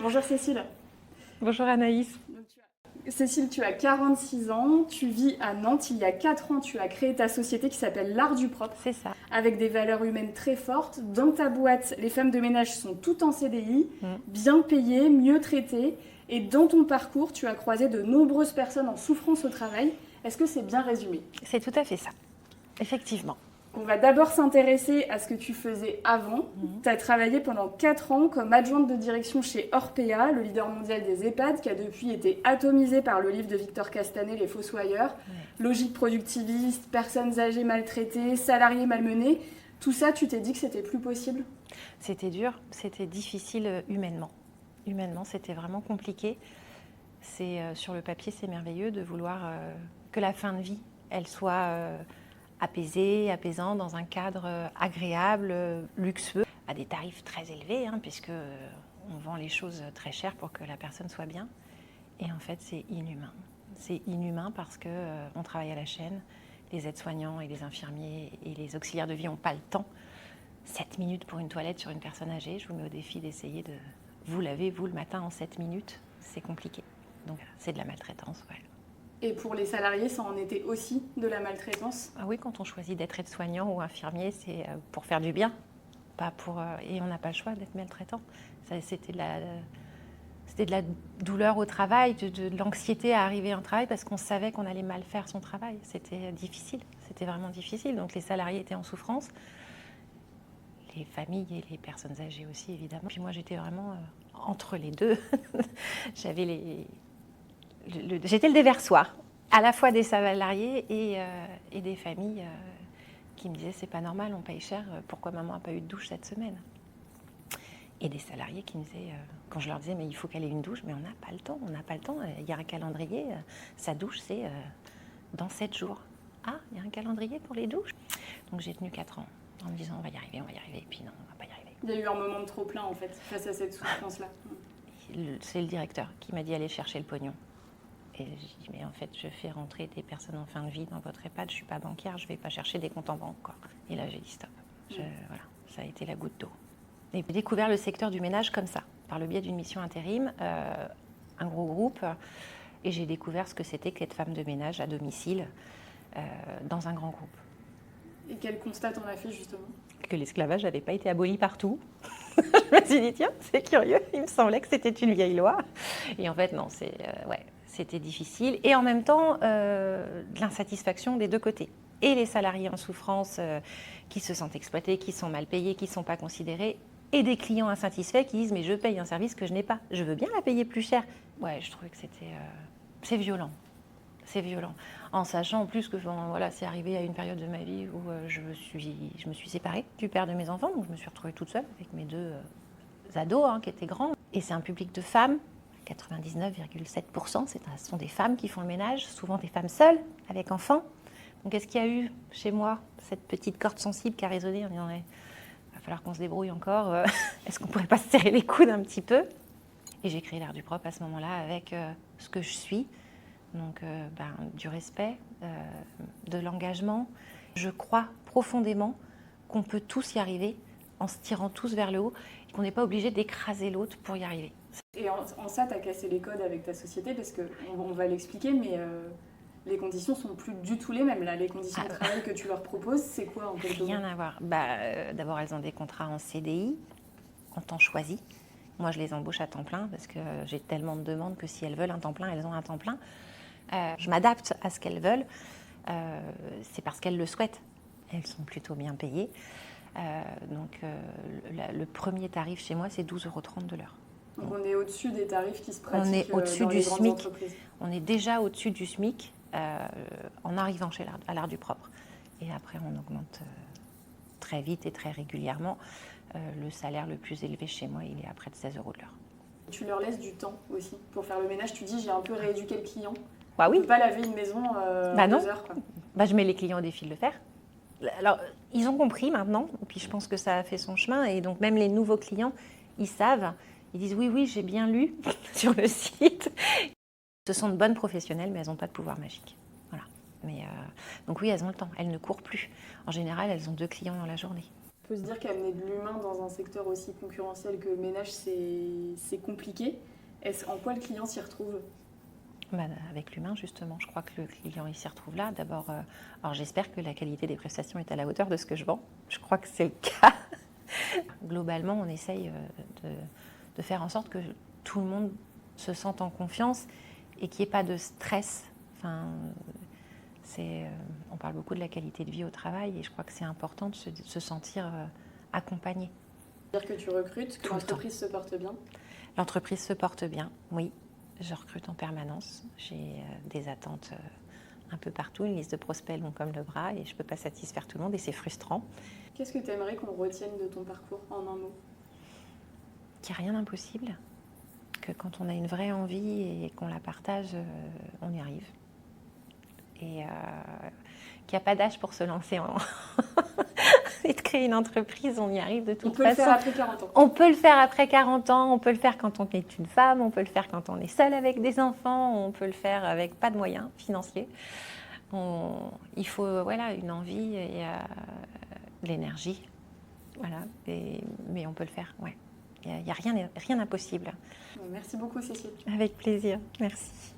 Bonjour Cécile. Bonjour Anaïs. Cécile, tu as 46 ans, tu vis à Nantes. Il y a 4 ans, tu as créé ta société qui s'appelle L'Art du Propre, C'est ça. avec des valeurs humaines très fortes. Dans ta boîte, les femmes de ménage sont toutes en CDI, bien payées, mieux traitées. Et dans ton parcours, tu as croisé de nombreuses personnes en souffrance au travail. Est-ce que c'est bien résumé? C'est tout à fait ça, effectivement. On va d'abord s'intéresser à ce que tu faisais avant. Tu as travaillé pendant 4 ans comme adjointe de direction chez Orpea, le leader mondial des EHPAD, qui a depuis été atomisé par le livre de Victor Castanet, Les Fossoyeurs. Logique productiviste, personnes âgées maltraitées, salariés malmenés. Tout ça, tu t'es dit que c'était plus possible? C'était dur, c'était difficile humainement. Humainement, c'était vraiment compliqué. Sur le papier, c'est merveilleux de vouloir que la fin de vie, elle soit apaisée, apaisante, dans un cadre agréable, luxueux, à des tarifs très élevés, puisque on vend les choses très chères pour que la personne soit bien. Et en fait, c'est inhumain. C'est inhumain parce qu'on travaille à la chaîne. Les aides-soignants et les infirmiers et les auxiliaires de vie n'ont pas le temps. 7 minutes pour une toilette sur une personne âgée. Je vous mets au défi d'essayer de vous laver, vous, le matin en 7 minutes. C'est compliqué. Donc, c'est de la maltraitance, ouais. Et pour les salariés, ça en était aussi de la maltraitance? Ah oui, quand on choisit d'être aide-soignant ou infirmier, c'est pour faire du bien. Pas pour, et on n'a pas le choix d'être maltraitant. C'était de la douleur au travail, de l'anxiété à arriver en travail parce qu'on savait qu'on allait mal faire son travail. C'était difficile, c'était vraiment difficile. Donc les salariés étaient en souffrance, les familles et les personnes âgées aussi évidemment. Puis moi j'étais vraiment entre les deux. J'étais le déversoir, à la fois des salariés et des familles qui me disaient c'est pas normal, on paye cher, pourquoi maman n'a pas eu de douche cette semaine? Et des salariés qui me disaient, quand je leur disais, mais il faut qu'elle ait une douche, mais on n'a pas le temps, il y a un calendrier, sa douche c'est dans 7 jours. Ah, il y a un calendrier pour les douches? Donc j'ai tenu 4 ans en me disant, on va y arriver, et puis non, on va pas y arriver. Il y a eu un moment de trop-plein en fait, face à cette souffrance-là. C'est le directeur qui m'a dit, allez chercher le pognon. Et j'ai dit, mais en fait, je fais rentrer des personnes en fin de vie dans votre EHPAD, je ne suis pas banquière, je ne vais pas chercher des comptes en banque, quoi. Et là, j'ai dit stop. Voilà, ça a été la goutte d'eau. Et j'ai découvert le secteur du ménage comme ça, par le biais d'une mission intérim, un gros groupe, et j'ai découvert ce que c'était qu'être femme de ménage à domicile dans un grand groupe. Et quel constat t'en as fait justement? Que l'esclavage n'avait pas été aboli partout. Je me suis dit, tiens, c'est curieux, il me semblait que c'était une vieille loi. Et en fait, non, c'était difficile. Et en même temps, de l'insatisfaction des deux côtés. Et les salariés en souffrance qui se sentent exploités, qui sont mal payés, qui ne sont pas considérés. Et des clients insatisfaits qui disent, mais je paye un service que je n'ai pas. Je veux bien la payer plus cher. Ouais, je trouvais que c'est violent. C'est violent. En sachant en plus que voilà, c'est arrivé à une période de ma vie où je me suis séparée du père de mes enfants. Donc je me suis retrouvée toute seule avec mes deux ados qui étaient grands. Et c'est un public de femmes. 99,7%, ce sont des femmes qui font le ménage, souvent des femmes seules, avec enfants. Donc est-ce qu'il y a eu chez moi cette petite corde sensible qui a résonné en disant, il va falloir qu'on se débrouille encore, est-ce qu'on ne pourrait pas se serrer les coudes un petit peu? Et j'ai créé l'Art du Propre à ce moment-là avec ce que je suis, donc du respect, de l'engagement. Je crois profondément qu'on peut tous y arriver en se tirant tous vers le haut et qu'on n'est pas obligé d'écraser l'autre pour y arriver. Et en ça, tu as cassé les codes avec ta société parce qu'on va l'expliquer, mais les conditions sont plus du tout les mêmes. Là. Les conditions de travail que tu leur proposes, c'est quoi en quelque Rien à voir. D'abord, elles ont des contrats en CDI, en temps choisi. Moi, je les embauche à temps plein parce que j'ai tellement de demandes que si elles veulent un temps plein, elles ont un temps plein. Je m'adapte à ce qu'elles veulent. C'est parce qu'elles le souhaitent. Elles sont plutôt bien payées. Le premier tarif chez moi, c'est 12,30 € de l'heure. Donc on est au-dessus des tarifs qui se pratiquent on est au-dessus dans du les grandes SMIC. entreprises. On est déjà au-dessus du SMIC en arrivant à l'Art du Propre. Et après, on augmente très vite et très régulièrement. Le salaire le plus élevé chez moi, il est à près de 16 € de l'heure. Tu leur laisses du temps aussi pour faire le ménage. Tu dis, j'ai un peu rééduqué le client. Bah oui. On ne peut pas laver une maison en 2 heures. Quoi. Je mets les clients au défi de le faire. Alors, ils ont compris maintenant, et puis je pense que ça a fait son chemin. Et donc, même les nouveaux clients, ils savent. Ils disent oui, j'ai bien lu sur le site. Ce sont de bonnes professionnelles, mais elles n'ont pas de pouvoir magique. Voilà. Donc oui, elles ont le temps. Elles ne courent plus. En général, elles ont 2 clients dans la journée. peut se dire qu'amener de l'humain dans un secteur aussi concurrentiel que le ménage, c'est compliqué. En quoi le client s'y retrouve? Avec l'humain, justement, je crois que le client il s'y retrouve là. D'abord, alors j'espère que la qualité des prestations est à la hauteur de ce que je vends. Je crois que c'est le cas. Globalement, on essaye de faire en sorte que tout le monde se sente en confiance et qu'il n'y ait pas de stress. Enfin, on parle beaucoup de la qualité de vie au travail et je crois que c'est important de se sentir accompagné. C'est-à-dire que tu recrutes, que l'entreprise se porte bien? L'entreprise se porte bien, oui. Je recrute en permanence. J'ai des attentes un peu partout, une liste de prospects long comme le bras et je ne peux pas satisfaire tout le monde et c'est frustrant. Qu'est-ce que tu aimerais qu'on retienne de ton parcours en un mot? Qu'il n'y a rien d'impossible, que quand on a une vraie envie et qu'on la partage, on y arrive. Et qu'il n'y a pas d'âge pour se lancer et de créer une entreprise, on y arrive de toute façon. On peut le faire après 40 ans. On peut le faire après 40 ans, on peut le faire quand on est une femme, on peut le faire quand on est seul avec des enfants, on peut le faire avec pas de moyens financiers. Il faut une envie et de l'énergie. Voilà. Mais on peut le faire, ouais. Il n'y a rien d'impossible. Merci beaucoup, Cécile. Avec plaisir, merci.